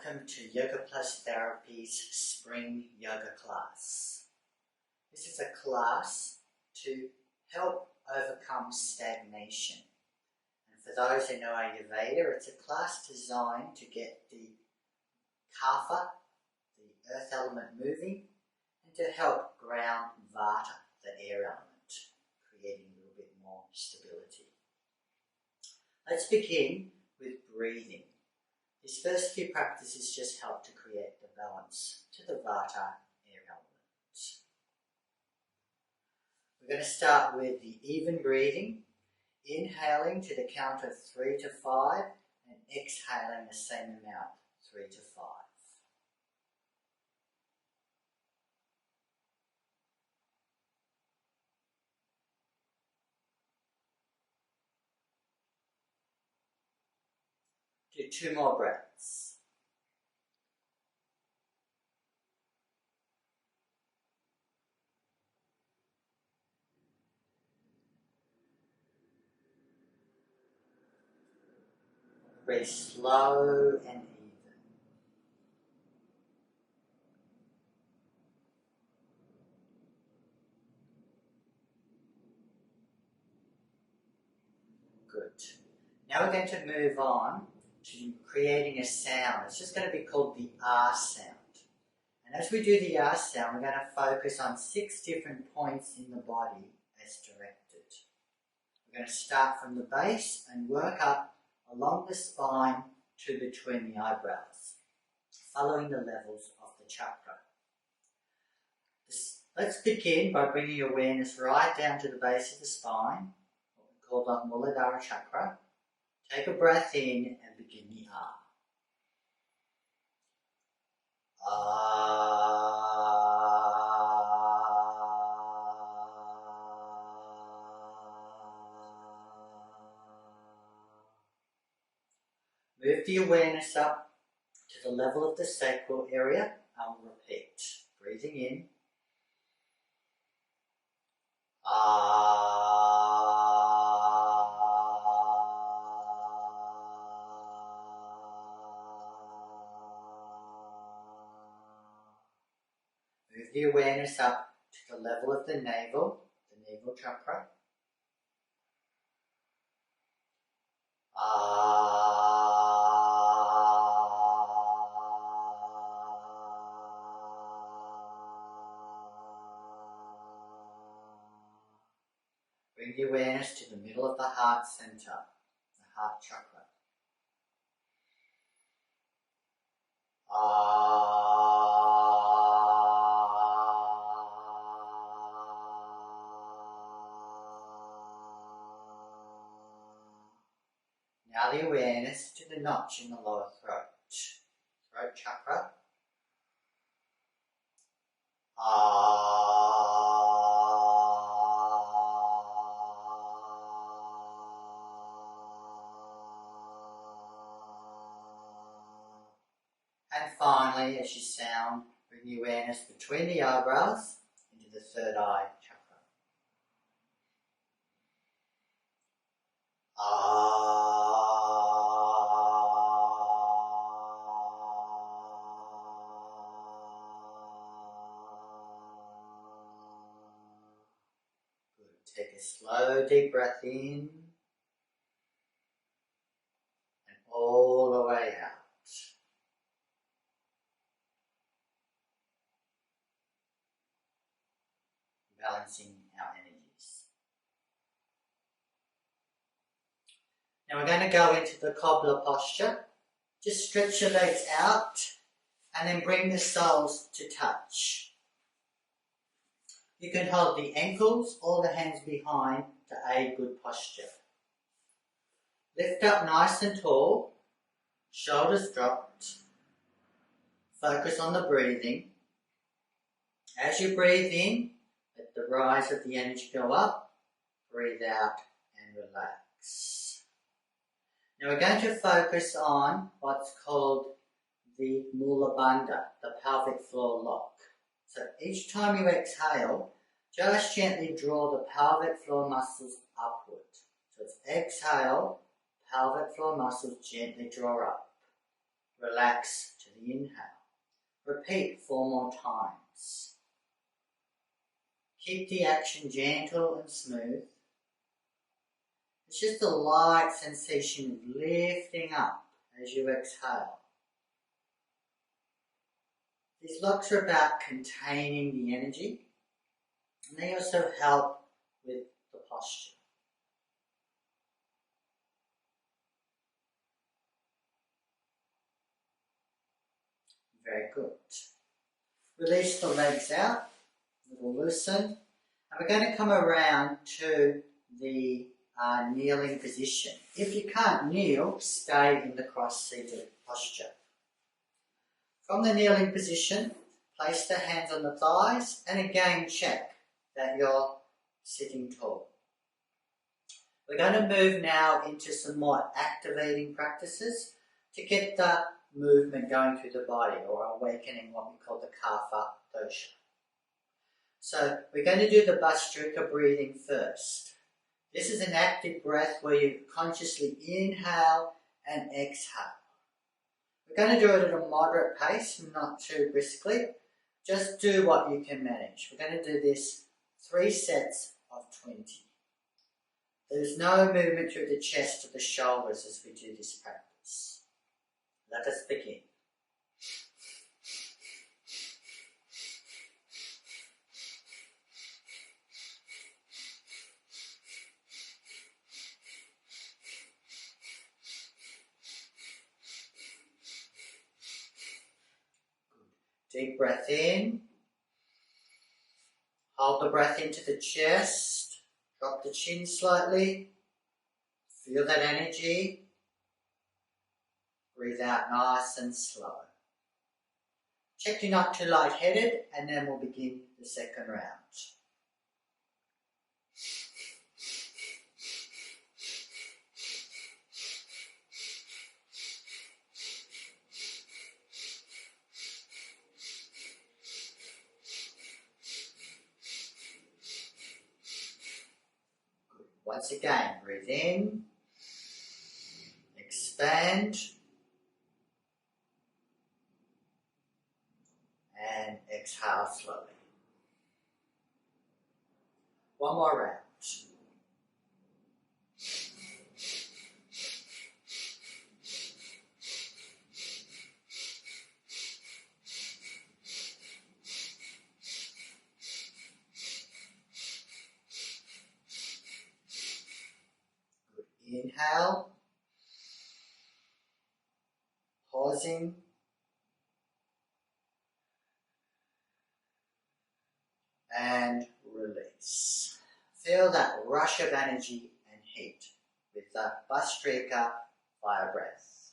Welcome to Yoga Plus Therapy's Spring Yoga class. This is a class to help overcome stagnation. And for those who know Ayurveda, it's a class designed to get the kapha, the earth element, moving, and to help ground vata, the air element, creating a little bit more stability. Let's begin with breathing. These first few practices just help to create the balance to the vata air element. We're going to start with the even breathing, inhaling to the count of 3 to 5 and exhaling the same amount, 3 to 5. Do 2 more breaths. Breathe slow and even. Good. Now we're going to move on to creating a sound. It's just going to be called the R sound. And as we do the R sound, we're going to focus on 6 different points in the body as directed. We're going to start from the base and work up along the spine to between the eyebrows, following the levels of the chakra. Let's begin by bringing awareness right down to the base of the spine, what we call the Muladhara chakra. Take a breath in and begin the R. Move the awareness up to the level of the sacral area and repeat. Breathing in. Move the awareness up to the level of the navel chakra. Bring the awareness to the middle of the heart center, the heart chakra. Now the awareness to the notch in the lower throat, throat chakra. And finally, as you sound, bring the awareness between the eyebrows into the third eye chakra. Good. Take a slow, deep breath in and all the way out. Balancing our energies. Now we're going to go into the cobbler posture. Just stretch your legs out and then bring the soles to touch. You can hold the ankles or the hands behind to aid good posture. Lift up nice and tall, shoulders dropped. Focus on the breathing. As you breathe in, let the rise of the energy go up, breathe out and relax. Now we're going to focus on what's called the Mula Bandha, the pelvic floor lock. So each time you exhale, just gently draw the pelvic floor muscles upward. So it's exhale, pelvic floor muscles gently draw up. relax to the inhale. Repeat 4 more times. Keep the action gentle and smooth. It's just a light sensation of lifting up as you exhale. These locks are about containing the energy, and they also help with the posture. Very good. Release the legs out, a little loosen, and we're going to come around to the kneeling position. If you can't kneel, stay in the cross-seated posture. From the kneeling position, place the hands on the thighs and again check that you're sitting tall. We're going to move now into some more activating practices to get the movement going through the body, or awakening what we call the kapha dosha. So we're going to do the Bhastrika breathing first. This is an active breath where you consciously inhale and exhale. We're going to do it at a moderate pace, not too briskly. Just do what you can manage. We're going to do this 3 sets of 20. There's no movement through the chest or the shoulders as we do this practice. Let us begin. Deep breath in. Hold the breath into the chest. Drop the chin slightly. Feel that energy. Breathe out nice and slow. Check you're not too lightheaded, and then we'll begin the second round. Good. Once again, breathe in, expand, and exhale slowly. One more round. Good. Inhale, pausing, and release. Feel that rush of energy and heat with the Bhastrika fire breath.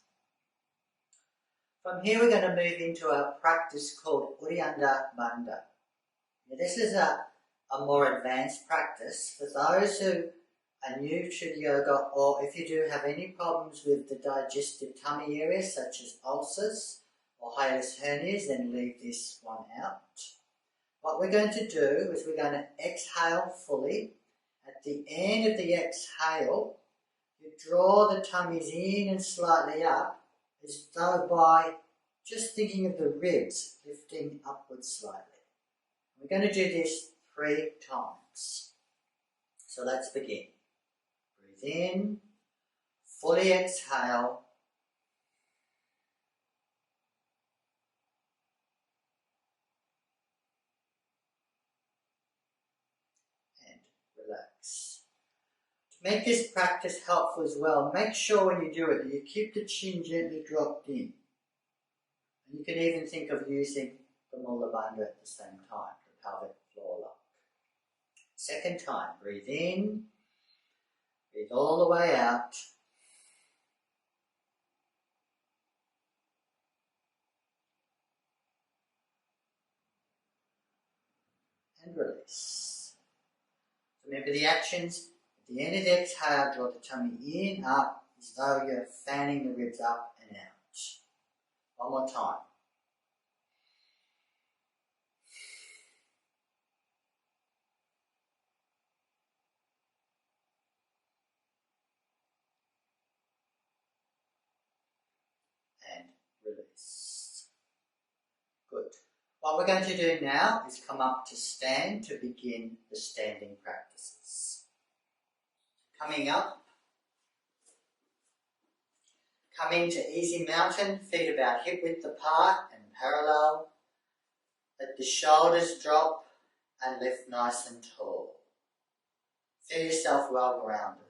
From here we're going to move into a practice called Uddiyana Bandha. Now, this is a more advanced practice for those who are new to yoga, or if you do have any problems with the digestive tummy area such as ulcers or hiatus hernias, then leave this one out. What we're going to do is we're going to exhale fully. At the end of the exhale, you draw the tummies in and slightly up, as though by just thinking of the ribs lifting upwards slightly. We're going to do this 3 times. So let's begin. Breathe in, fully exhale, relax. To make this practice helpful as well, make sure when you do it that you keep the chin gently dropped in. And you can even think of using the Mula Bandha at the same time, the pelvic floor lock. Second time, breathe in, breathe all the way out. And release. Remember the actions. At the end of the exhale, draw the tummy in, up, as though you're fanning the ribs up and out. One more time. And release. we're going to do now is come up to stand to begin the standing practices. Coming up, come into easy mountain, feet about hip width apart and parallel. Let the shoulders drop and lift nice and tall. Feel yourself well grounded.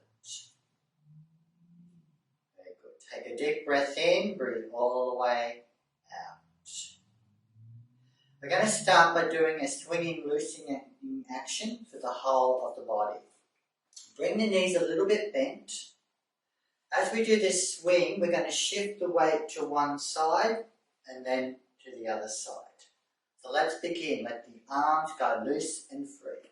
Very good. Take a deep breath in, breathe all the way out. We're going to start by doing a swinging, loosening action for the whole of the body. Bring the knees a little bit bent. As we do this swing, we're going to shift the weight to one side and then to the other side. So let's begin. Let the arms go loose and free.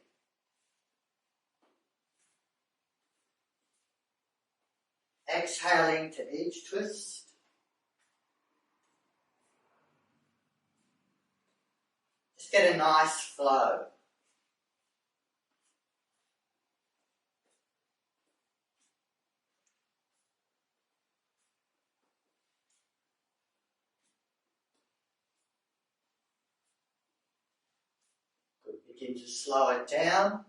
Exhaling to each twist. Just get a nice flow. Good. Begin to slow it down.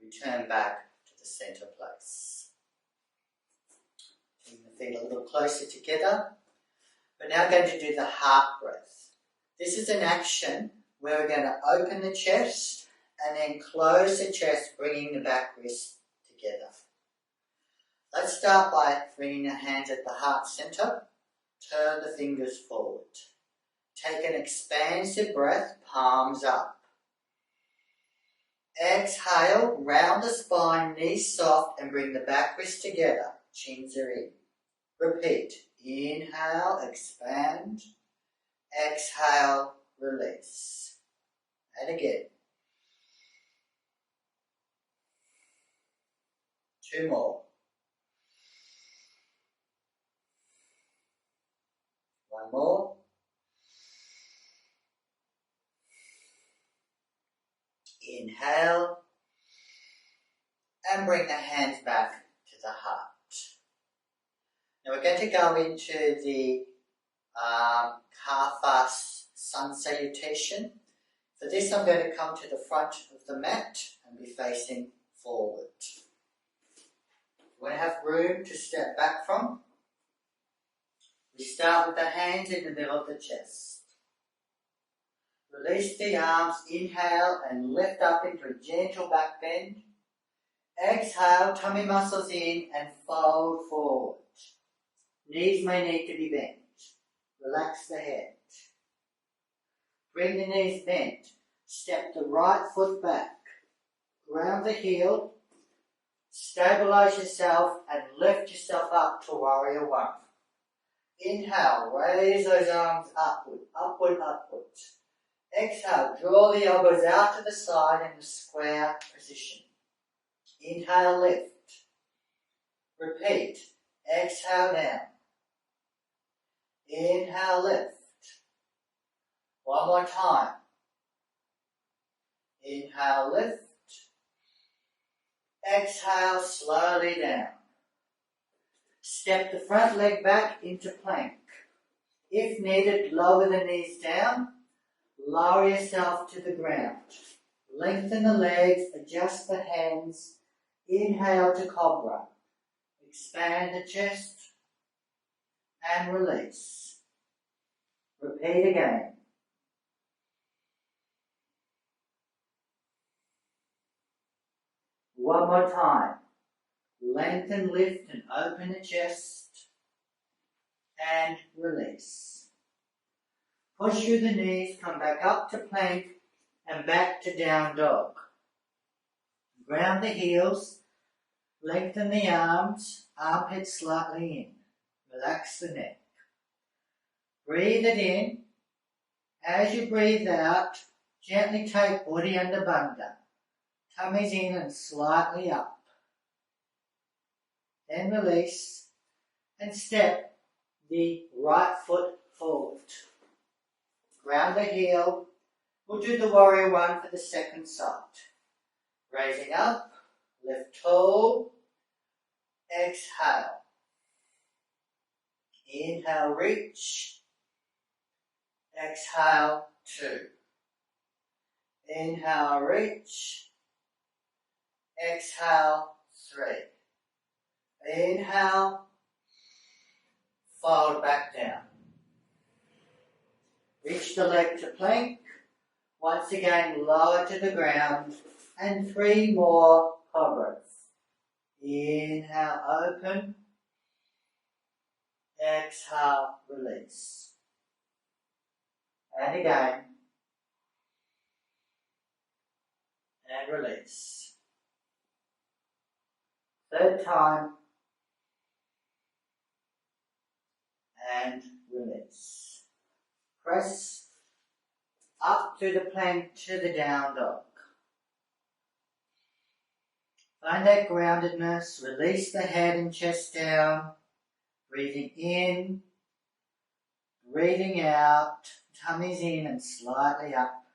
Return back to the center place. Bring the feet a little closer together. We're now going to do the heart breath. This is an action where we're going to open the chest and then close the chest, bringing the back wrist together. Let's start by bringing the hands at the heart center. Turn the fingers forward. Take an expansive breath, palms up. Exhale, round the spine, knees soft, and bring the back wrist together. Chins are in. Repeat. Inhale, expand. Exhale, release. And again. 2 more. 1 more. Inhale. And bring the hands back to the heart. Now we're going to go into the kapha sun salutation. For this I'm going to come to the front of the mat and be facing forward. When I have room to step back from, we start with the hands in the middle of the chest. Release the arms, inhale and lift up into a gentle back bend. Exhale, tummy muscles in and fold forward. Knees may need to be bent. Relax the head. Bring the knees bent. Step the right foot back. Ground the heel. Stabilize yourself and lift yourself up to warrior one. Inhale, raise those arms upward, upward, upward. Exhale, draw the elbows out to the side in the square position. Inhale, lift. Repeat. Exhale down. Inhale, lift. One more time. Inhale, lift. Exhale, slowly down. Step the front leg back into plank. If needed, lower the knees down. Lower yourself to the ground. Lengthen the legs, adjust the hands. Inhale to cobra. Expand the chest and release. Repeat again. One more time. Lengthen, lift and open the chest and release. Push through the knees, come back up to plank and back to down dog. Ground the heels, lengthen the arms, armpits slightly in. Relax the neck. Breathe it in. As you breathe out, gently take body under bandha. Tummy's in and slightly up. Then release and step the right foot forward. Ground the heel. We'll do the warrior one for the second side. Raising up, lift tall, exhale. Inhale, reach. Exhale, 2. Inhale, reach. Exhale, 3. Inhale, fold back down. Reach the leg to plank. Once again, lower to the ground. And 3 more cobras. Inhale, open. Exhale, release. And again. And release. Third time. And release. Press up through the plank to the down dog. Find that groundedness, release the head and chest down, breathing in, breathing out, tummy's in and slightly up.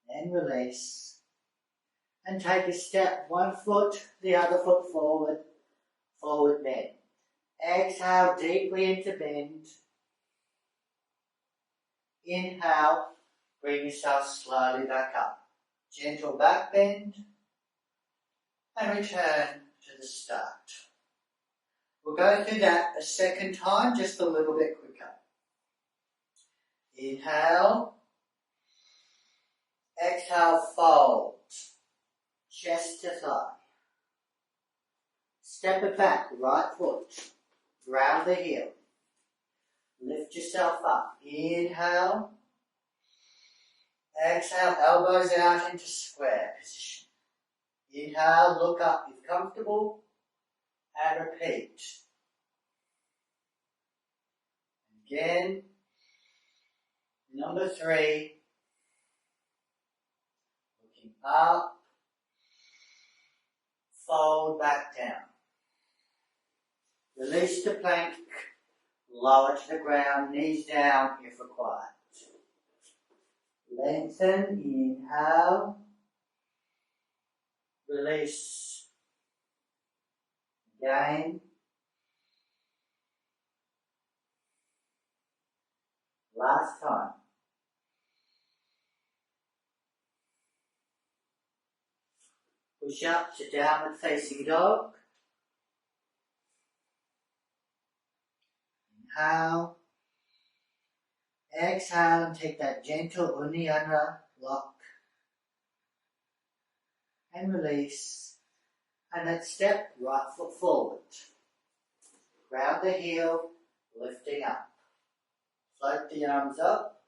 Then release. And take a step, one foot, the other foot forward, forward bend. Exhale deeply into bend. Inhale, bring yourself slowly back up. Gentle back bend. And return to the start. We'll go through that a second time, just a little bit quicker. Inhale. Exhale, fold. Chest to thigh. Step it back, right foot. Ground the heel. Lift yourself up. Inhale. Exhale, elbows out into square position. Inhale, look up if comfortable. And repeat. Again. Number 3. Looking up. Fold back down. Release the plank. Lower to the ground, knees down if required. Lengthen, inhale. Release. Again. Last time. Push up to downward facing dog. Inhale. Exhale and take that gentle Uddiyana lock. And release. And then step right foot forward. Ground the heel, lifting up. Float the arms up.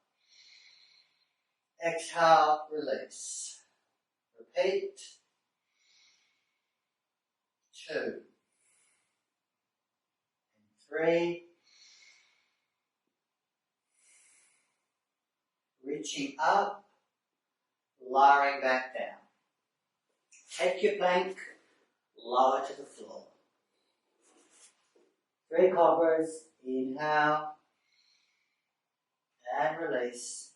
Exhale, release. Repeat. 2. And 3. Reaching up, lowering back down. Take your plank, lower to the floor. 3 cobras, inhale, and release.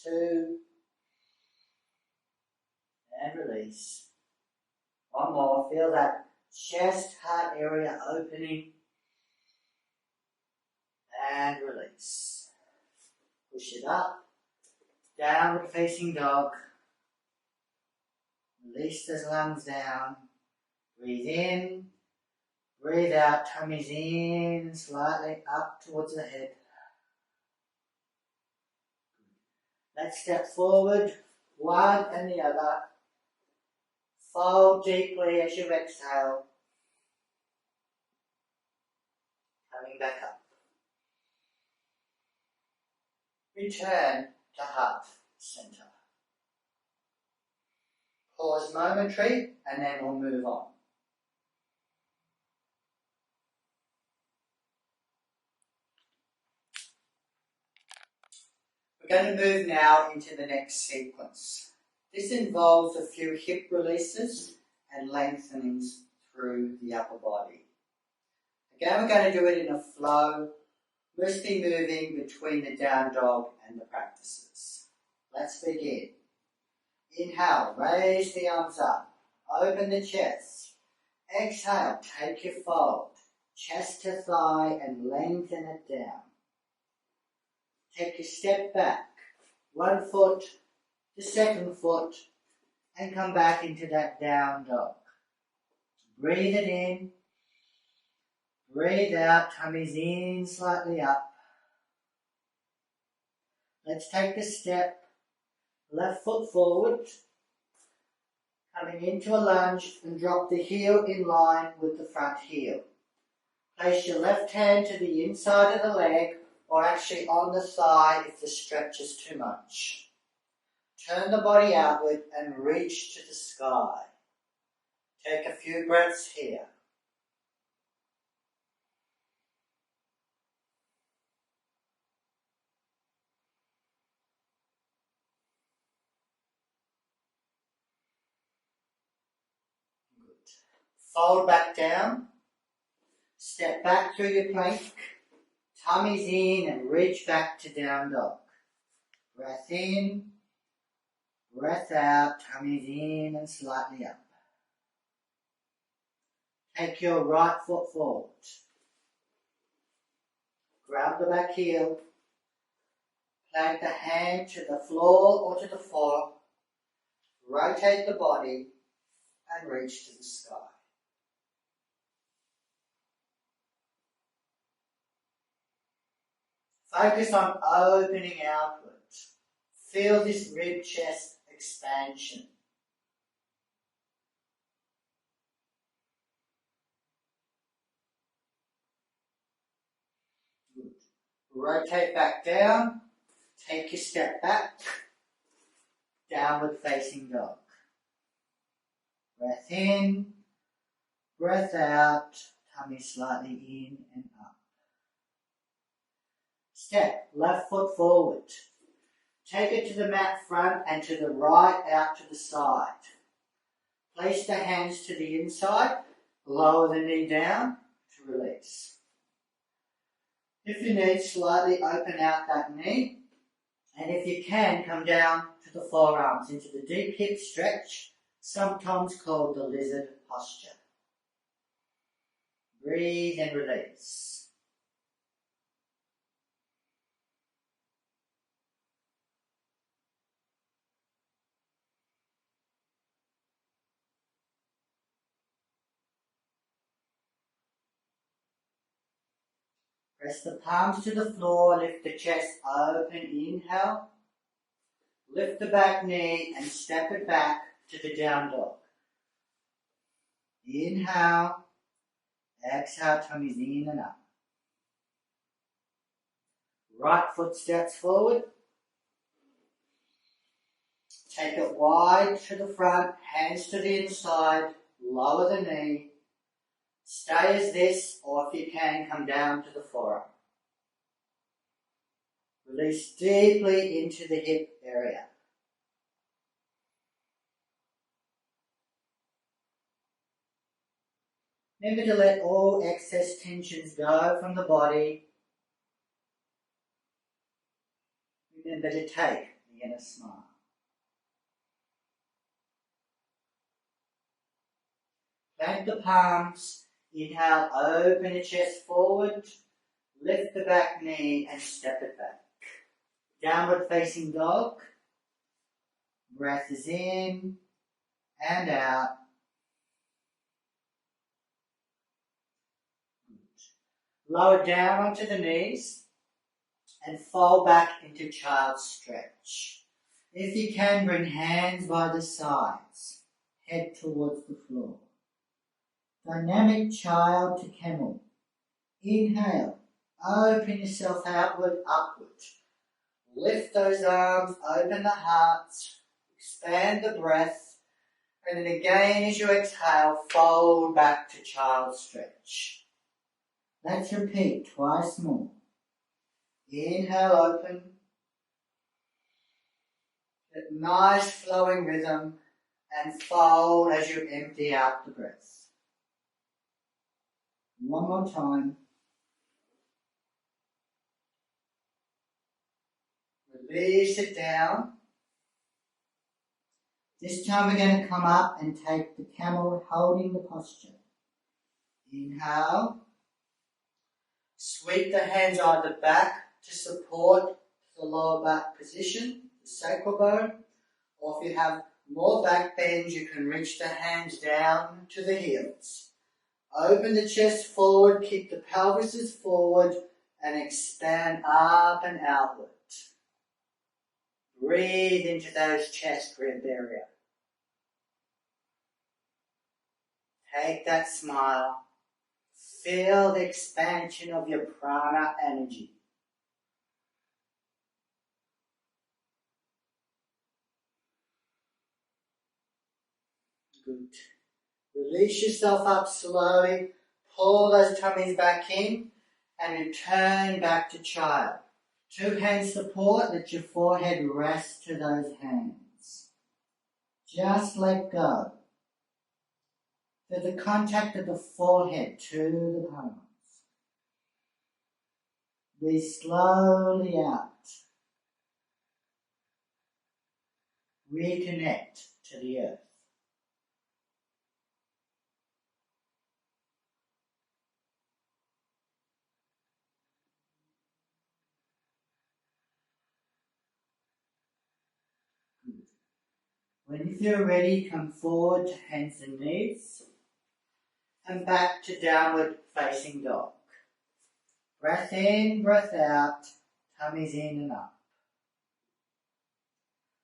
2, and release. 1 more, feel that chest, heart area opening, and release. Push it up, downward facing dog. Release those lungs down. Breathe in, breathe out, tummy's in, slightly up towards the head. Let's step forward, one and the other. Fold deeply as you exhale. Coming back up. Return to heart center. Pause momentary and then we'll move on. We're going to move now into the next sequence. This involves a few hip releases and lengthenings through the upper body. Again, we're going to do it in a flow, mostly moving between the down dog and the practices. Let's begin. Inhale, raise the arms up, open the chest. Exhale, take your fold, chest to thigh, and lengthen it down. Take a step back, 1 foot, the second foot, and come back into that down dog. Breathe it in, breathe out, tummy's in, slightly up. Let's take a step, left foot forward, coming into a lunge, and drop the heel in line with the front heel. Place your left hand to the inside of the leg, or actually on the thigh if the stretch is too much. Turn the body outward and reach to the sky. Take a few breaths here. Good. Fold back down. Step back through your plank. Tummy's in and reach back to down dog. Breath in, breath out, tummy's in and slightly up. Take your right foot forward. Grab the back heel. Plant the hand to the floor or to the floor. Rotate the body and reach to the sky. Focus on opening outward. Feel this rib chest expansion. Good. Rotate back down. Take your step back. Downward facing dog. Breath in. Breath out. Tummy slightly in and up. Step, left foot forward. Take it to the mat front and to the right out to the side. Place the hands to the inside, lower the knee down to release. If you need, slightly open out that knee, and if you can, come down to the forearms into the deep hip stretch, sometimes called the lizard posture. Breathe and release. Press the palms to the floor, lift the chest open, inhale. Lift the back knee and step it back to the down dog. Inhale, exhale, tummy's in and up. Right foot steps forward. Take it wide to the front, hands to the inside, lower the knee. Stay as this, or if you can, come down to the forearm. Release deeply into the hip area. Remember to let all excess tensions go from the body. Remember to take the inner smile. Plant the palms. Inhale, open the chest forward. Lift the back knee and step it back. Downward facing dog. Breath is in and out. Lower down onto the knees and fold back into child's stretch. If you can, bring hands by the sides, head towards the floor. Dynamic child to camel. Inhale, open yourself outward, upward. Lift those arms, open the heart, expand the breath, and then again as you exhale, fold back to child stretch. Let's repeat twice more. Inhale, open. That nice flowing rhythm, and fold as you empty out the breath. One more time. Release it down. This time we're going to come up and take the camel holding the posture. Inhale. Sweep the hands either back to support the lower back position, the sacral bone, or if you have more back bend, you can reach the hands down to the heels. Open the chest forward, keep the pelvises forward, and expand up and outward. Breathe into those chest rib area. Take that smile. Feel the expansion of your prana energy. Good. Release yourself up slowly. Pull those tummies back in and return back to child. 2 hand support, let your forehead rest to those hands. Just let go. Feel the contact of the forehead to the palms. Breathe slowly out. Reconnect to the earth. When you're ready, come forward to hands and knees and back to downward facing dog. Breath in, breath out, tummies in and up.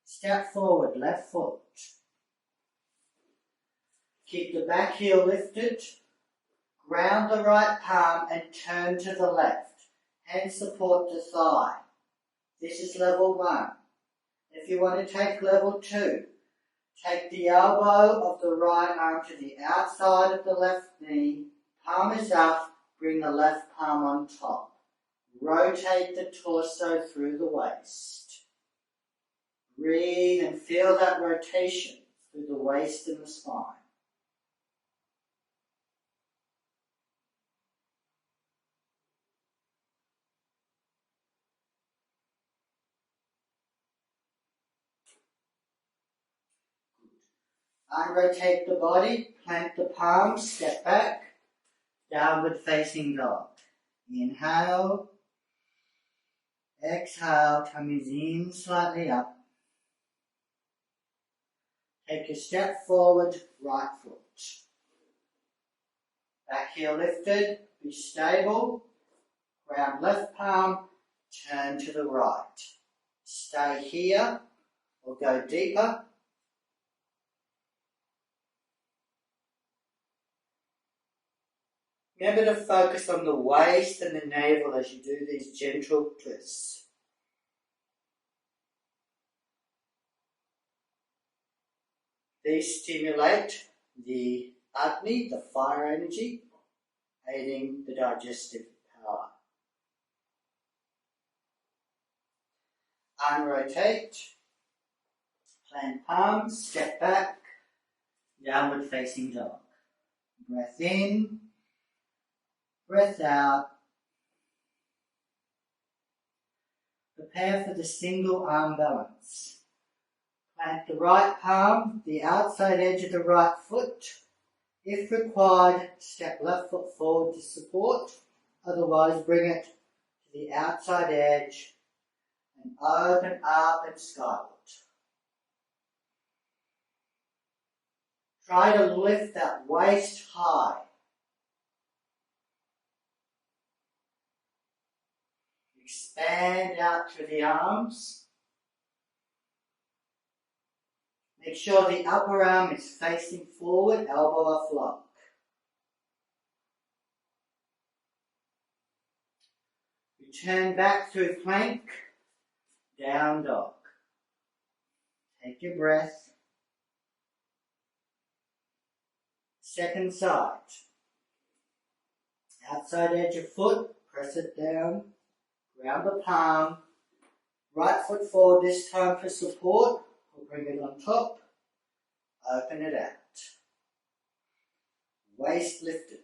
Step forward, left foot. Keep the back heel lifted. Ground the right palm and turn to the left. Hand support the thigh. This is level 1. If you want to take level 2, take the elbow of the right arm to the outside of the left knee. Palm is up. Bring the left palm on top. Rotate the torso through the waist. Breathe and feel that rotation through the waist and the spine. Unrotate the body, plant the palms, step back, downward facing dog. Inhale, exhale, tummies in slightly up. Take a step forward, right foot. Back heel lifted, be stable. Ground left palm, turn to the right. Stay here or go deeper. Remember to focus on the waist and the navel as you do these gentle twists. These stimulate the agni, the fire energy, aiding the digestive power. Unrotate, plant palms, step back, downward facing dog. Breath in, breath out. Prepare for the single arm balance. Plant the right palm, the outside edge of the right foot. If required, step left foot forward to support. Otherwise, bring it to the outside edge and open up and skyward. Try to lift that waist high. Expand out through the arms. Make sure the upper arm is facing forward, elbow off lock. Return back through plank, down dog. Take your breath. Second side. Outside edge of foot, press it down. Ground the palm. Right foot forward this time for support. We'll bring it on top. Open it out. Waist lifted.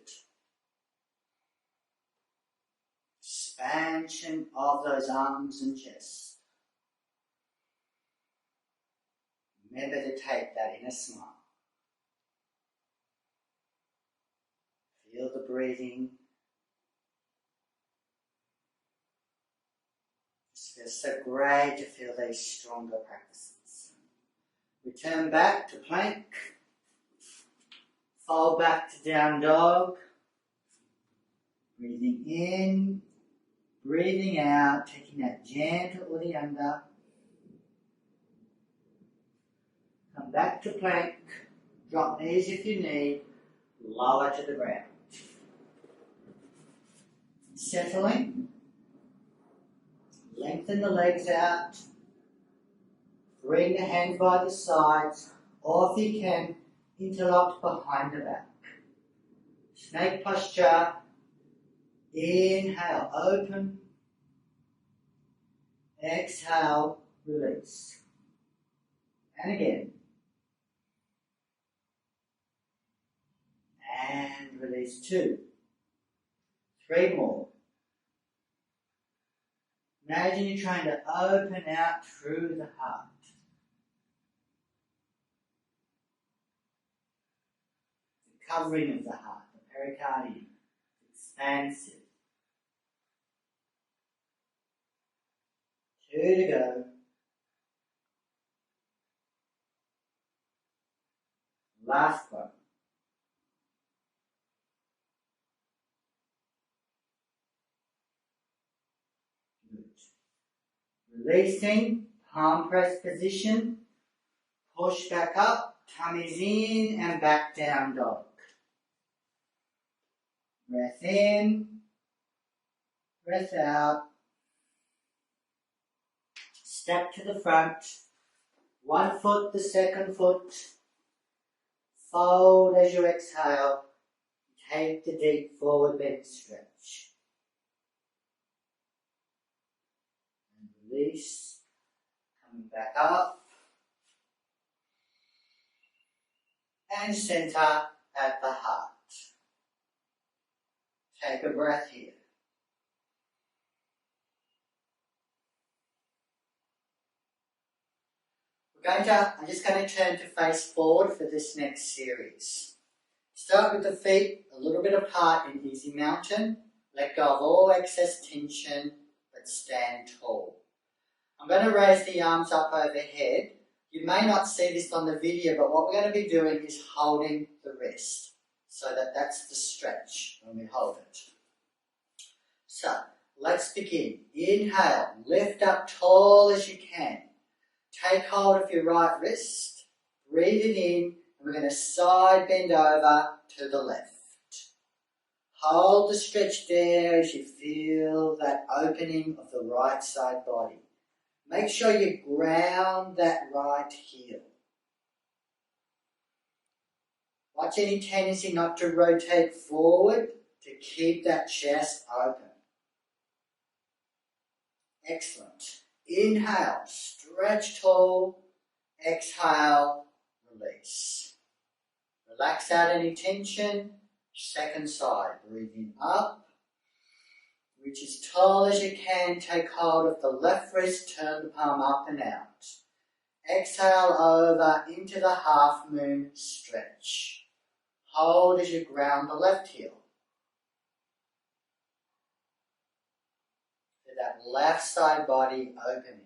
Expansion of those arms and chest. Remember to take that inner smile. Feel the breathing. It feels so great to feel these stronger practices. Return back to plank. Fold back to down dog. Breathing in, breathing out, taking that gentle uddiyana. Come back to plank. Drop knees if you need. Lower to the ground. Settling. Lengthen the legs out. Bring the hands by the sides, or if you can, interlocked behind the back. Snake posture. Inhale, open. Exhale, release. And again. And release 2. 3 more. Imagine you're trying to open out through the heart. The covering of the heart, the pericardium, expansive. 2 to go. Last one. Releasing, palm press position, push back up, tummies in and back down dog. Breath in, breath out. Step to the front, 1 foot, the second foot. Fold as you exhale. Take the deep forward bend stretch. Release, coming back up, and center at the heart. Take a breath here. I'm just going to turn to face forward for this next series. Start with the feet a little bit apart in easy mountain. Let go of all excess tension, but stand tall. I'm going to raise the arms up overhead. You may not see this on the video, but what we're going to be doing is holding the wrist. So that's the stretch when we hold it. So, let's begin. Inhale, lift up tall as you can. Take hold of your right wrist. Breathe it in, and we're going to side bend over to the left. Hold the stretch there as you feel that opening of the right side body. Make sure you ground that right heel. Watch any tendency not to rotate forward to keep that chest open. Excellent. Inhale, stretch tall. Exhale, release. Relax out any tension. Second side, breathing up. Reach as tall as you can, take hold of the left wrist, turn the palm up and out. Exhale over into the half moon stretch. Hold as you ground the left heel. To that left side body opening.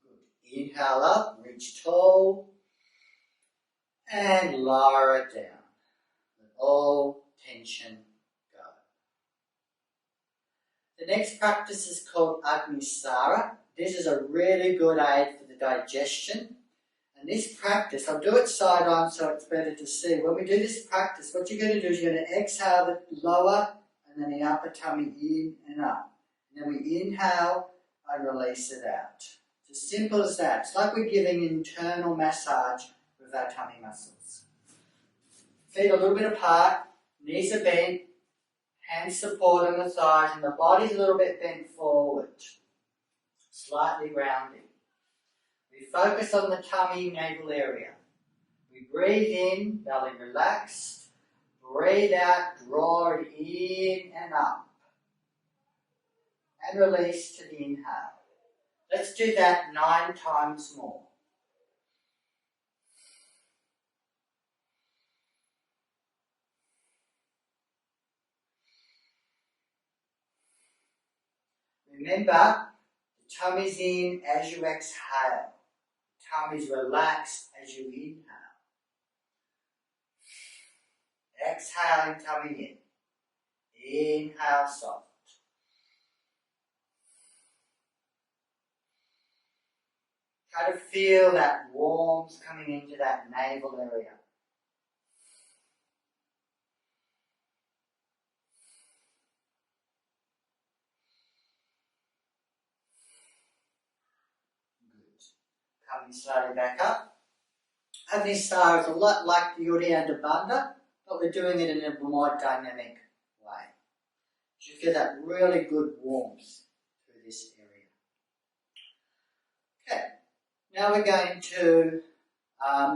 Good. Inhale up, reach tall, and lower it down. All tension go. The next practice is called agni. This is a really good aid for the digestion. And this practice, I'll do it side on so it's better to see. When we do this practice, what you're going to do is you're going to exhale the lower and then the upper tummy in and up. And then we inhale and release it out. It's as simple as that. It's like we're giving internal massage with our tummy muscles. Feet a little bit apart, knees are bent, hands supporting the thighs, and the body's a little bit bent forward, slightly rounding. We focus on the tummy navel area. We breathe in, belly relaxed. Breathe out, draw it in and up. And release to the inhale. Let's do that 9 times more. Remember, the tummy's in as you exhale. Tummy's relaxed as you inhale. Exhaling, tummy in. Inhale, soft. Try to feel that warmth coming into that navel area. Good. Coming slowly back up. Agni star is a lot like the Uri and the bandha, but we're doing it in a more dynamic way. You feel that really good warmth through this area. Okay, now we're going to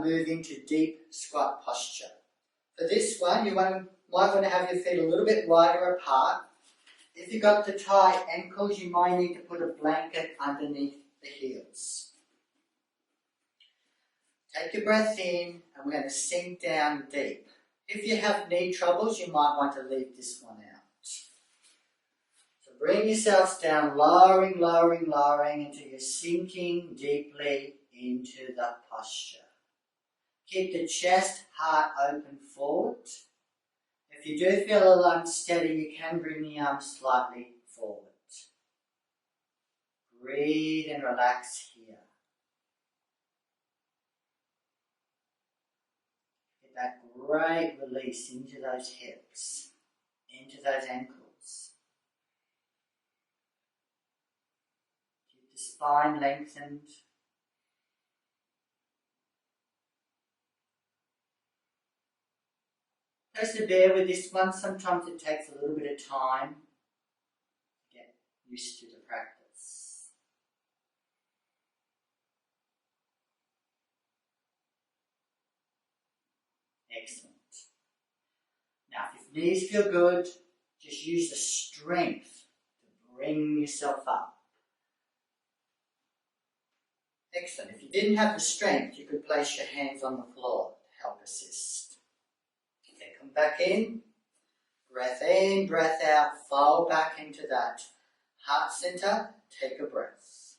move into deep squat posture. For this one, you might want to have your feet a little bit wider apart. If you've got the tight ankles, you might need to put a blanket underneath the heels. Take your breath in, and we're going to sink down deep. If you have knee troubles, you might want to leave this one out. So bring yourselves down, lowering until you're sinking deeply into the posture. Keep the chest, heart open forward. If you do feel a little unsteady, you can bring the arms slightly forward. Breathe and relax here. Get that great release into those hips, into those ankles. Keep the spine lengthened. Just bear with this one. Sometimes it takes a little bit of time to get used to the practice. Excellent. Now, if your knees feel good, just use the strength to bring yourself up. Excellent. If you didn't have the strength, you could place your hands on the floor to help assist. Okay, come back in, breath out, fold back into that heart center, take a breath.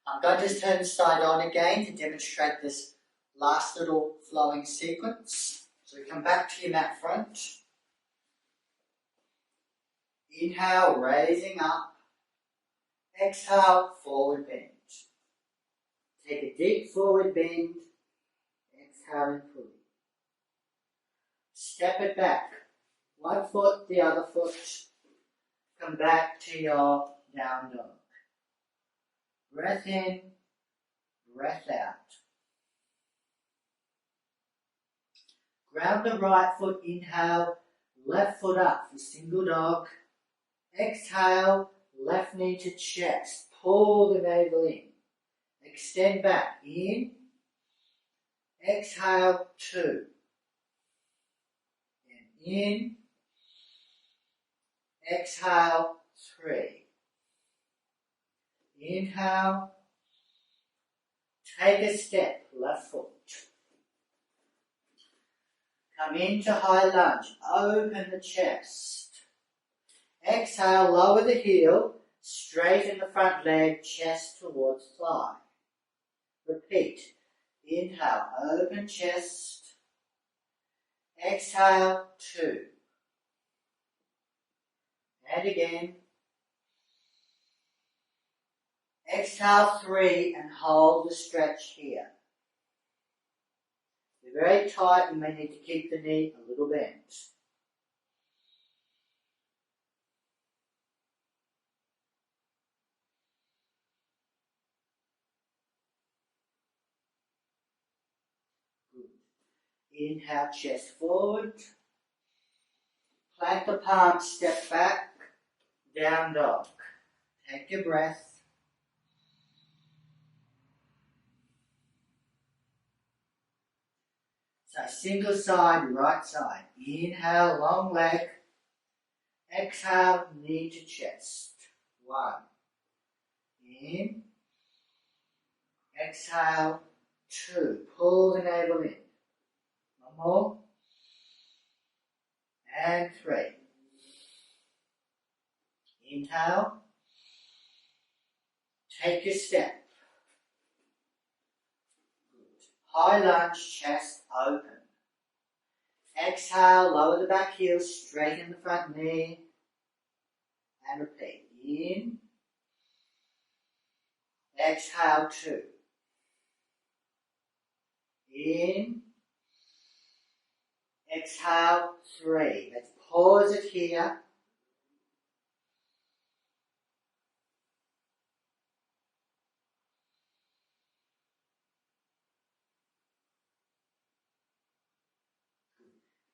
I'm going to turn side on again to demonstrate this last little flowing sequence. So we come back to your mat front. Inhale, raising up. Exhale, forward bend. Take a deep forward bend, exhaling fully. Step it back, one foot, the other foot. Come back to your down dog. Breath in, breath out. Grab the right foot, inhale, left foot up for single dog. Exhale, left knee to chest, pull the navel in. Extend back, in, exhale, 2, and in, exhale, 3. Inhale, take a step, left foot. Come into high lunge, open the chest. Exhale, lower the heel, straighten the front leg, chest towards thigh. Repeat. Inhale, open chest. Exhale, 2. And again. Exhale, 3, and hold the stretch here. If you're very tight, you may need to keep the knee a little bent. Inhale, chest forward. Plant the palms, step back, down dog. Take your breath. So single side, right side. Inhale, long leg. Exhale, knee to chest. 1. In. Exhale, 2. Pull the navel in. One more. and 3. Inhale. Take a step. Good. High lunge, chest open. Exhale, lower the back heel, straighten the front knee. And repeat. In. Exhale, 2. In. Exhale, 3. Let's pause it here.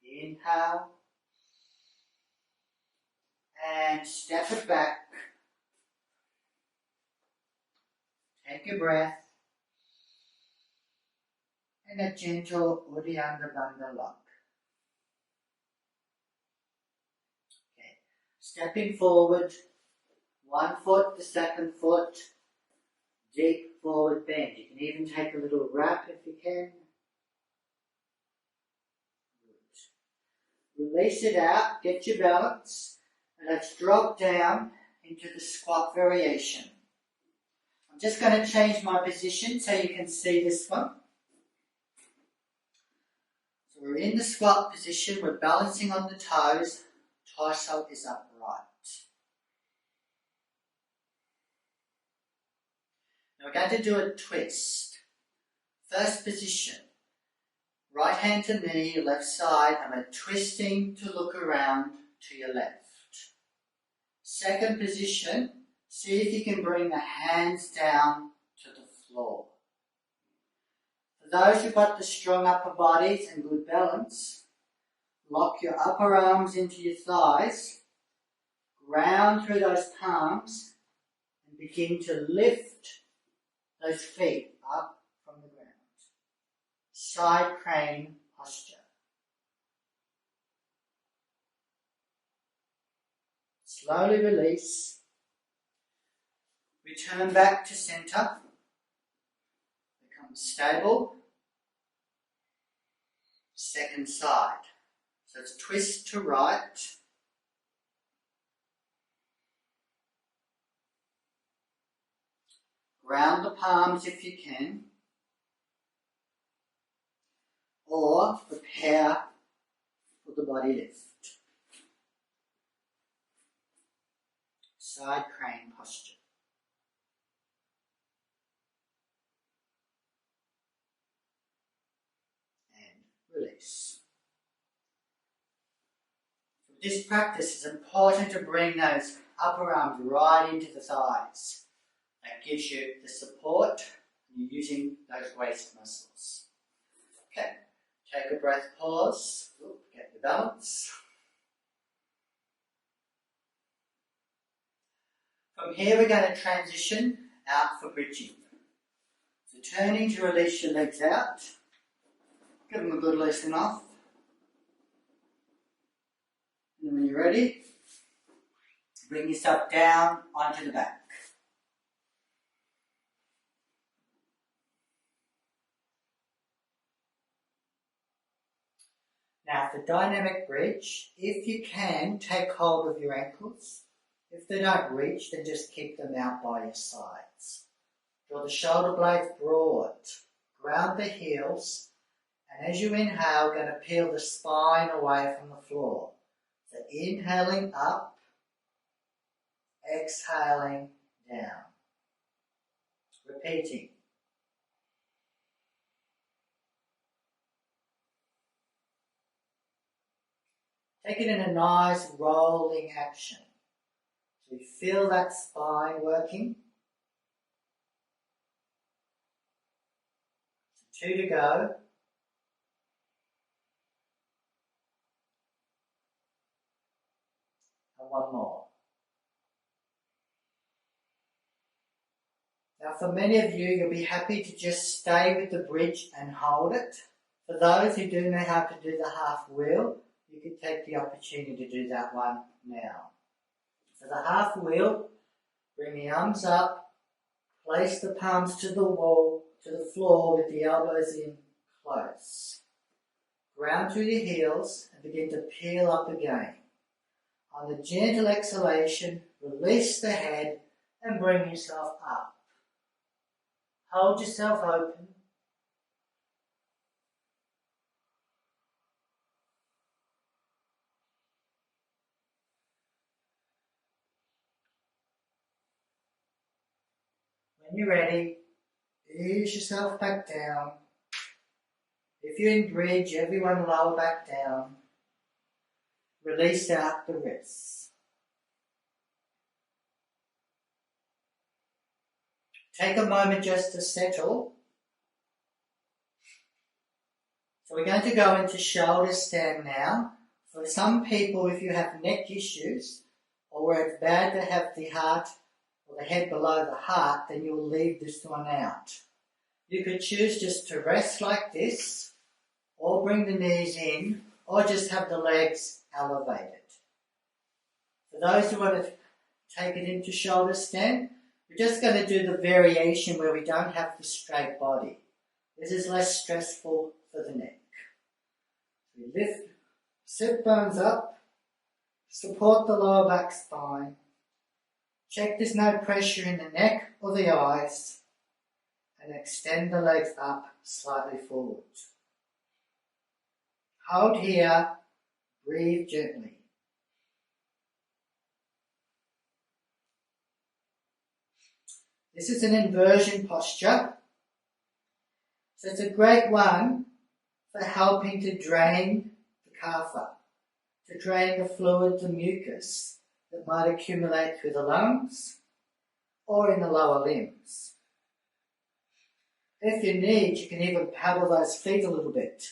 Inhale. And step it back. Take a breath. And a gentle Uddiyana Bandha lock. Okay. Stepping forward, 1 foot, the second foot, deep forward bend. You can even take a little wrap if you can. Good. Release it out, get your balance, and let's drop down into the squat variation. I'm just going to change my position so you can see this one. So we're in the squat position, we're balancing on the toes, torso is upright. Now we're going to do a twist. First position, right hand to knee, left side, and we're twisting to look around to your left. Second position, see if you can bring the hands down to the floor. For those who've got the strong upper bodies and good balance, lock your upper arms into your thighs, ground through those palms, and begin to lift those feet up from the ground. Side crane posture. Slowly release. Return back to center. Become stable. Second side. So it's twist to right. Ground the palms if you can. Or prepare for the body lift. Side crane posture. And release. For this practice, it's important to bring those upper arms right into the thighs. That gives you the support, and you're using those waist muscles. Okay, take a breath, pause, get the balance. From here we're going to transition out for bridging. So turning to release your legs out, give them a good loosen off. And then when you're ready, bring yourself down onto the back. Now for dynamic bridge, if you can, take hold of your ankles. If they don't reach, then just keep them out by your sides. Draw the shoulder blades broad. Ground the heels. And as you inhale, we're going to peel the spine away from the floor. So inhaling up, exhaling down. Repeating. Take it in a nice rolling action. So you feel that spine working. So 2 to go. And 1 more. Now for many of you, you'll be happy to just stay with the bridge and hold it. For those who do know how to do the half wheel, you can take the opportunity to do that one now. For the half wheel, bring the arms up, place the palms to the wall, to the floor with the elbows in close. ground through your heels and begin to peel up again. On the gentle exhalation, release the head and bring yourself up. Hold yourself open. When you're ready, ease yourself back down. If you're in bridge, everyone lower back down. Release out the wrists. Take a moment just to settle. So we're going to go into shoulder stand now. For some people, if you have neck issues, or where it's bad to have the heart or the head below the heart, then you'll leave this one out. You could choose just to rest like this, or bring the knees in, or just have the legs elevated. For those who want to take it into shoulder stand, we're just going to do the variation where we don't have the straight body. This is less stressful for the neck. We lift, sit bones up, support the lower back spine. Check there's no pressure in the neck or the eyes, and extend the legs up slightly forward. Hold here, breathe gently. This is an inversion posture, so it's a great one for helping to drain the kapha, to drain the fluid, the mucus that might accumulate through the lungs or in the lower limbs. If you need, you can even paddle those feet a little bit.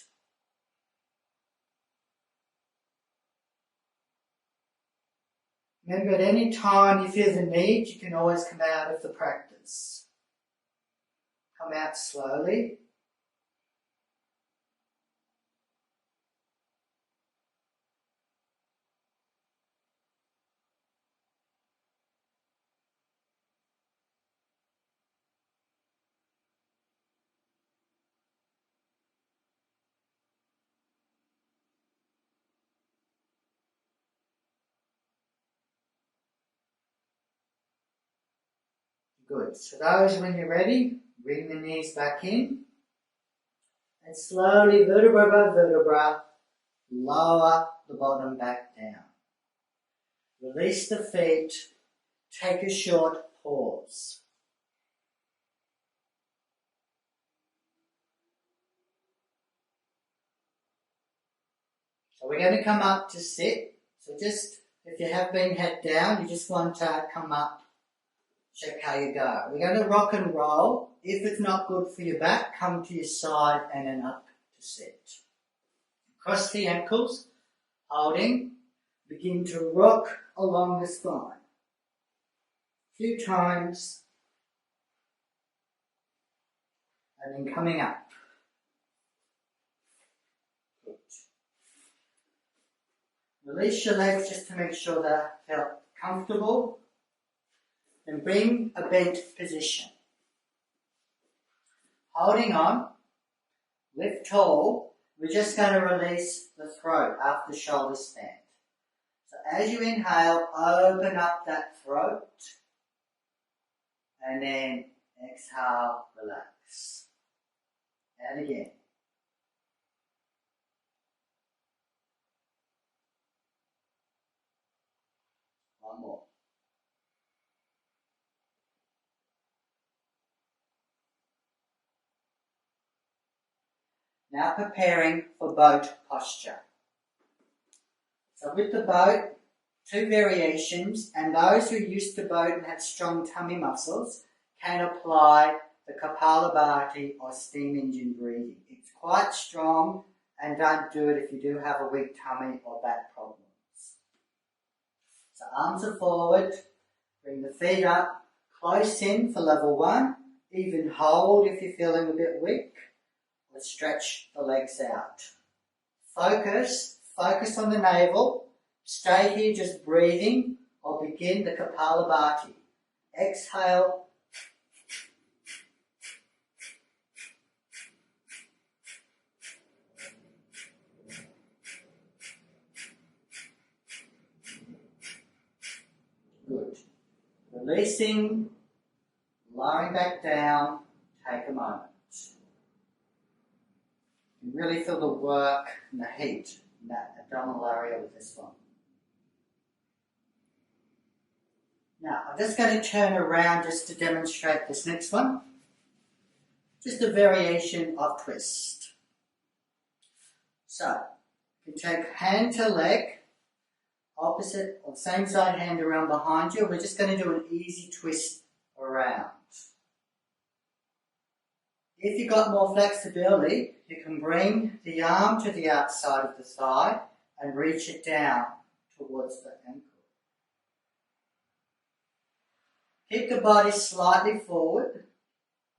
Remember, at any time you feel the need, you can always come out of the practice. Come out slowly. Good. So those, when you're ready, bring the knees back in. And slowly, vertebra by vertebra, lower the bottom back down. Release the feet. Take a short pause. So we're going to come up to sit. So just, if you have been head down, you just want to come up. Check how you go. We're going to rock and roll. If it's not good for your back, come to your side and then up to sit. Cross the ankles, holding. Begin to rock along the spine. A few times. And then coming up. Good. Release your legs just to make sure they're felt comfortable. And bring a bent position. Holding on, lift tall. We're just going to release the throat after shoulder stand. So as you inhale, open up that throat. And then exhale, relax. And again. One more. Now preparing for boat posture. So with the boat, two variations, and those who are used to boat and have strong tummy muscles can apply the kapalabhati or steam engine breathing. It's quite strong, and don't do it if you do have a weak tummy or back problems. So arms are forward, bring the feet up, close in for level 1, even hold if you're feeling a bit weak. Let's stretch the legs out. Focus on the navel. Stay here just breathing or begin the kapalabhati. Exhale. Releasing, lowering back down, take a moment. You really feel the work and the heat in that abdominal area with this one. Now, I'm just going to turn around just to demonstrate this next one. Just a variation of twist. So, you can take hand to leg, opposite or same side hand around behind you. We're just going to do an easy twist around. If you've got more flexibility, you can bring the arm to the outside of the thigh and reach it down towards the ankle. Keep the body slightly forward,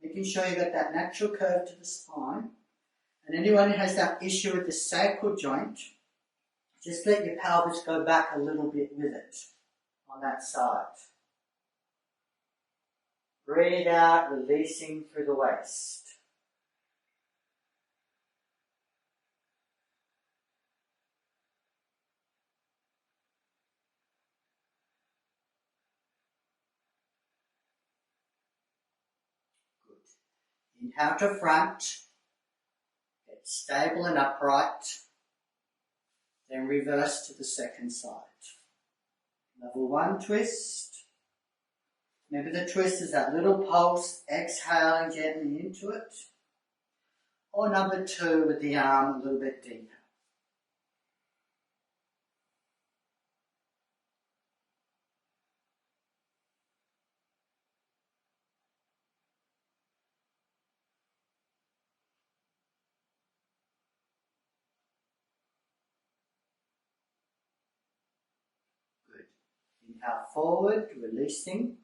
making sure you've got that natural curve to the spine. And anyone who has that issue with the sacral joint, just let your pelvis go back a little bit with it on that side. Breathe out, releasing through the waist. Inhale to front, get stable and upright, then reverse to the second side. Level 1 twist. Remember the twist is that little pulse, exhaling gently into it. Or number 2 with the arm a little bit deeper. Inhale forward, releasing.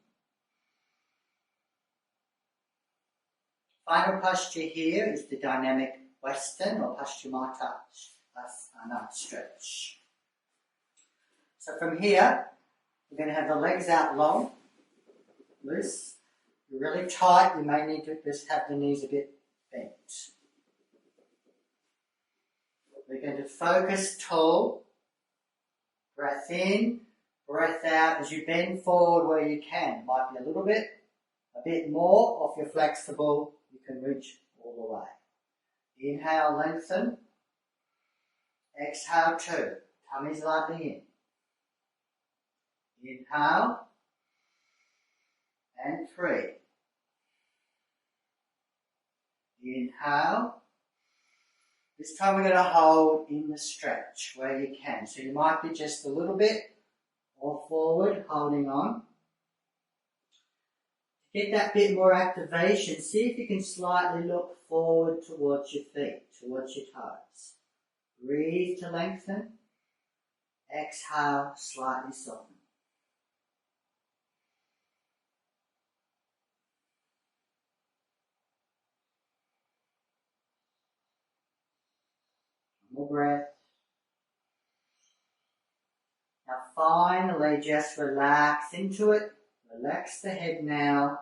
Final posture here is the dynamic Western or Paschimata stretch. So from here, we're going to have the legs out long, loose. You're really tight, you may need to just have the knees a bit bent. We're going to focus tall, breath in, breath out as you bend forward where you can. Might be a bit more, or if you're flexible, you can reach all the way. Inhale, lengthen. Exhale, 2. Tummy slightly in. Inhale. And 3. Inhale. This time we're going to hold in the stretch where you can. So you might be just a little bit or forward, holding on. To get that bit more activation, see if you can slightly look forward towards your feet, towards your toes. Breathe to lengthen. Exhale, slightly soften. More breath. Now finally just relax into it. Relax the head now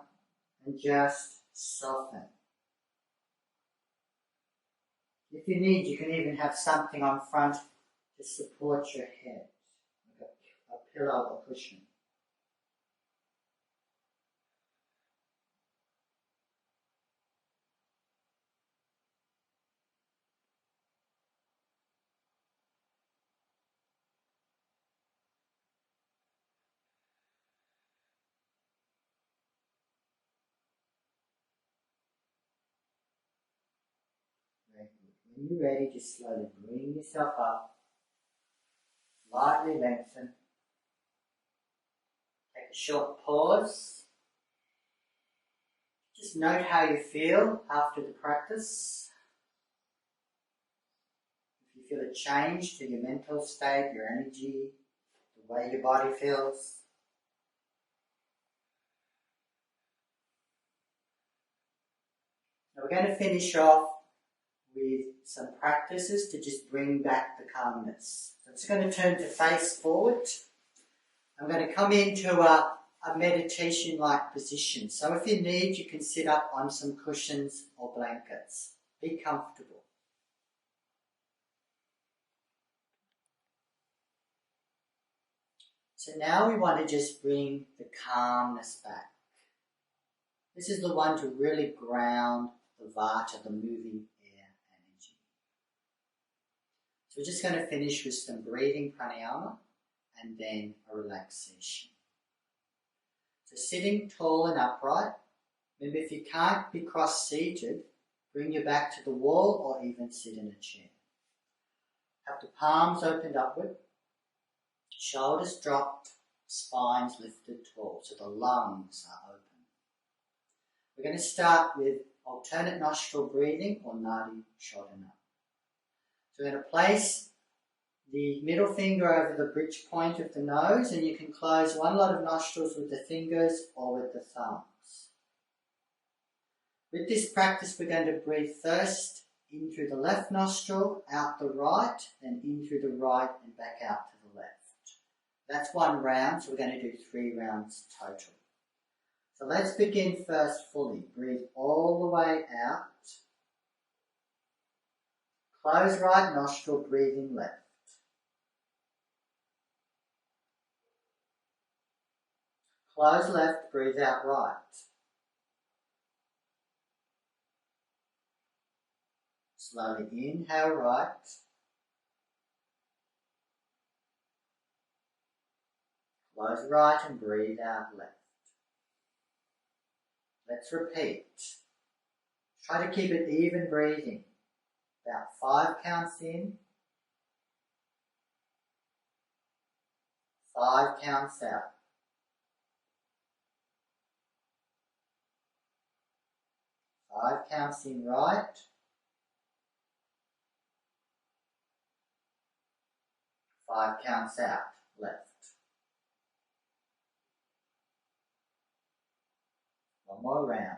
and just soften. If you need, you can even have something on front to support your head, like a pillow or cushion. When you're ready, just slowly bring yourself up, slightly lengthen. Take a short pause. Just note how you feel after the practice. If you feel a change to your mental state, your energy, the way your body feels. Now we're going to finish off with some practices to just bring back the calmness. So I'm just going to turn to face forward. I'm going to come into a meditation-like position. So if you need, you can sit up on some cushions or blankets. Be comfortable. So now we want to just bring the calmness back. This is the one to really ground the vata, the moving air energy. So we're just going to finish with some breathing pranayama and then a relaxation. So sitting tall and upright. Remember, if you can't be cross-seated, bring your back to the wall or even sit in a chair. Have the palms opened upward, shoulders dropped, spines lifted tall, so the lungs are open. We're going to start with alternate nostril breathing or nadi shodhana. So we're going to place the middle finger over the bridge point of the nose, and you can close one lot of nostrils with the fingers or with the thumbs. With this practice, we're going to breathe first in through the left nostril, out the right, then in through the right and back out to the left. That's one round, so we're going to do 3 rounds total. So let's begin first fully. Breathe all the way out. Close right nostril, breathing left. Close left, breathe out right. Slowly inhale right. Close right and breathe out left. Let's repeat. Try to keep it even breathing. About 5 counts in. 5 counts out. 5 counts in right. 5 counts out left. One more round.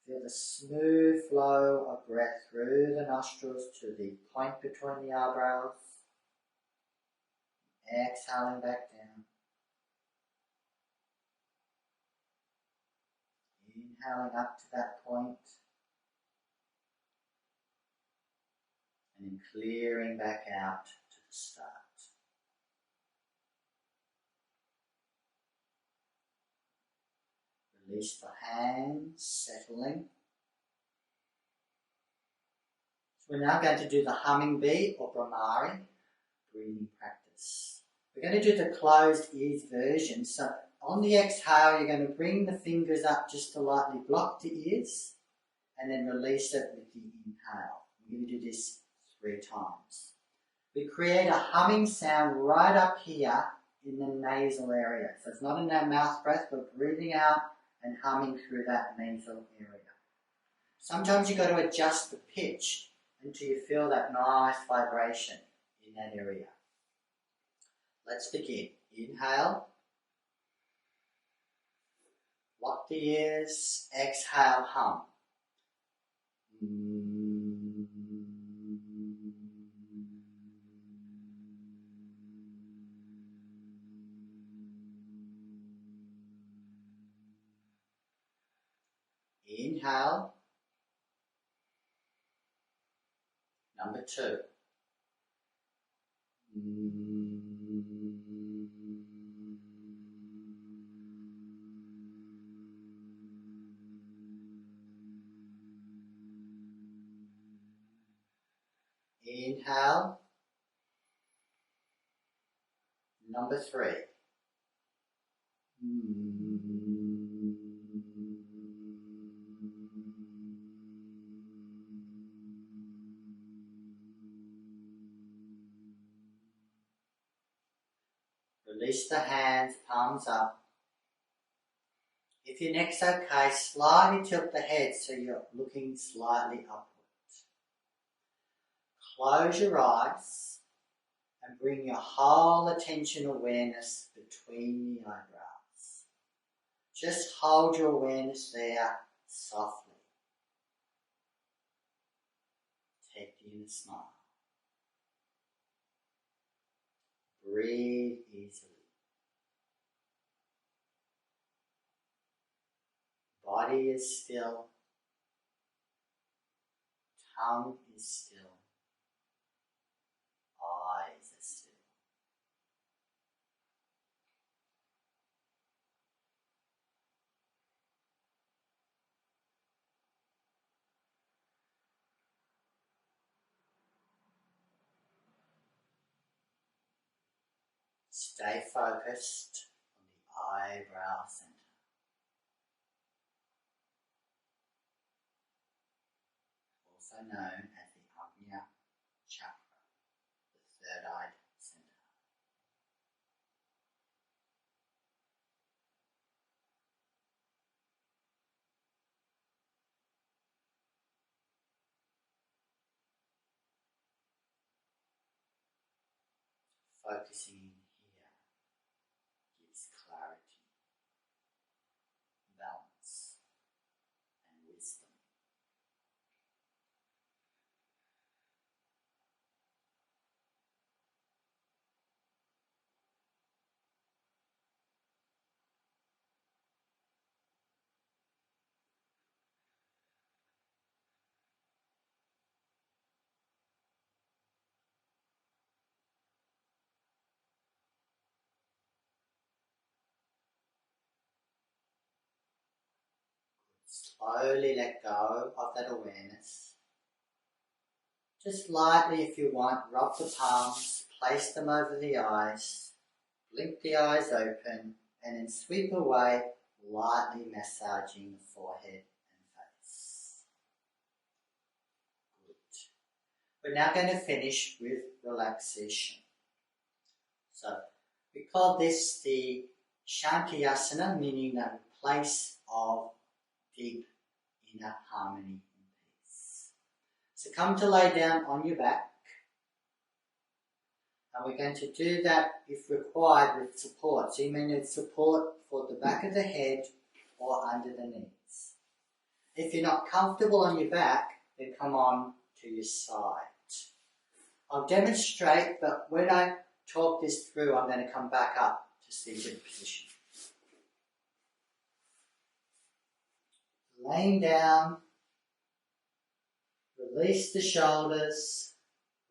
Feel the smooth flow of breath through the nostrils to the point between the eyebrows. Exhaling back down. Inhaling up to that point. And then clearing back out to the start. Release the hands, settling. So we're now going to do the humming bee or Brahmari breathing practice. We're going to do the closed ears version. So on the exhale, you're going to bring the fingers up just to lightly block the ears and then release it with the inhale. We're going to do this 3 times. We create a humming sound right up here in the nasal area. So it's not in our mouth breath, but breathing out and humming through that nasal area. Sometimes you've got to adjust the pitch until you feel that nice vibration in that area. Let's begin. Inhale. Lock the ears. Exhale, hum. Inhale. Number 2. Inhale. Number 3. Release the hands, palms up. If your neck's okay, slightly tilt the head so you're looking slightly upward. Close your eyes and bring your whole attention awareness between the eyebrows. Just hold your awareness there softly. Take in a smile. Breathe easily. Body is still. Tongue is still. Eyes are still. Stay focused on the eyebrow center. Also known as the agni chakra, the third-eyed center. Focusing in here gives clarity, balance, and wisdom. Slowly let go of that awareness. Just lightly, if you want, rub the palms, place them over the eyes, blink the eyes open, and then sweep away, lightly massaging the forehead and face. Good. We're now going to finish with relaxation. So, we call this the Shantiyasana, meaning that place of deep inner harmony and peace. So come to lay down on your back, and we're going to do that if required with support. So you may need support for the back of the head or under the knees. If you're not comfortable on your back, then come on to your side. I'll demonstrate, but when I talk this through, I'm going to come back up to seated position. Laying down, release the shoulders,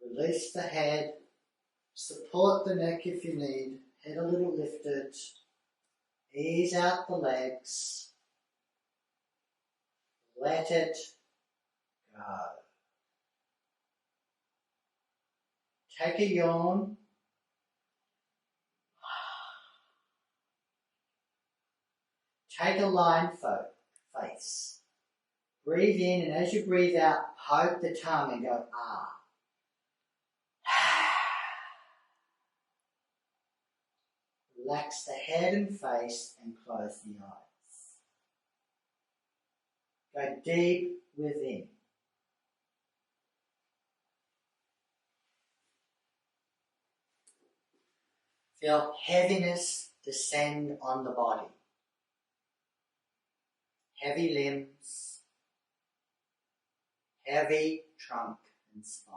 release the head, support the neck if you need, head a little lifted, ease out the legs, let it go. Take a yawn. Take a line face. Breathe in, and as you breathe out, poke the tongue and go, ah. Relax the head and face and close the eyes. Go deep within. Feel heaviness descend on the body. Heavy limbs, heavy trunk and spine.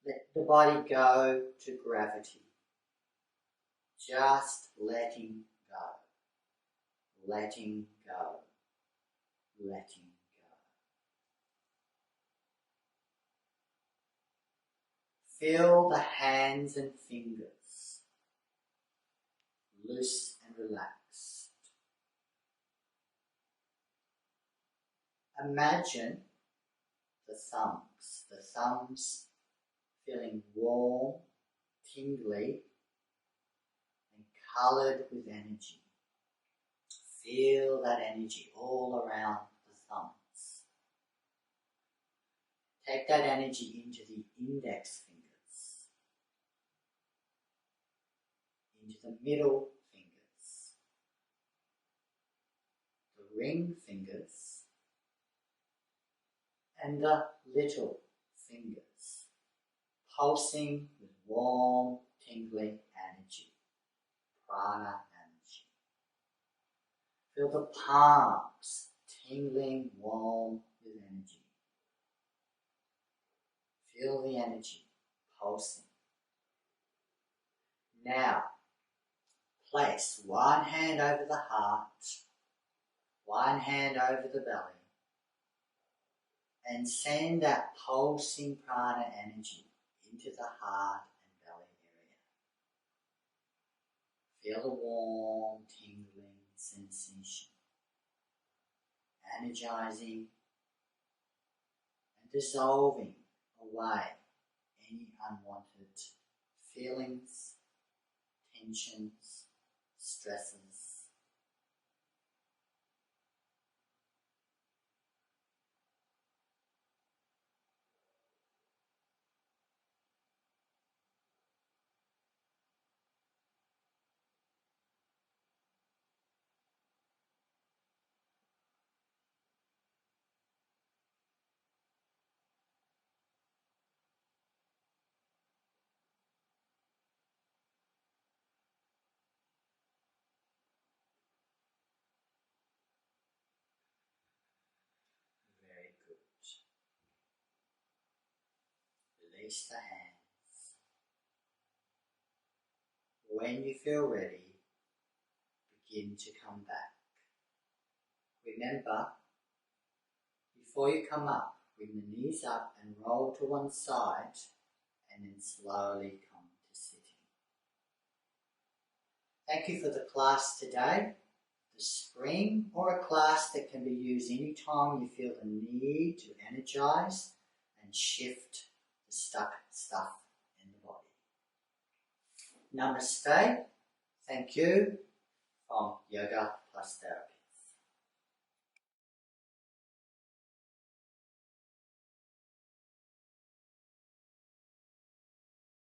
Let the body go to gravity. Just letting go, letting go, letting go. Feel the hands and fingers loose and relaxed. Imagine the thumbs feeling warm, tingly, and coloured with energy. Feel that energy all around the thumbs. Take that energy into the index fingers, into the middle fingers, the ring fingers, and the little fingers, pulsing with warm, tingling energy, prana energy. Feel the palms tingling, warm with energy. Feel the energy pulsing. Now, place one hand over the heart, one hand over the belly, and send that pulsing prana energy into the heart and belly area. Feel the warm, tingling sensation, energizing and dissolving away any unwanted feelings, tensions, stresses. Very good. Release the hands. When you feel ready, begin to come back. Remember, before you come up, bring the knees up and roll to one side, and then slowly come to sitting. Thank you for the class today. The spring, or a class that can be used anytime you feel the need to energize and shift the stuck stuff in the body. Namaste. Thank you from Yoga Plus Therapy.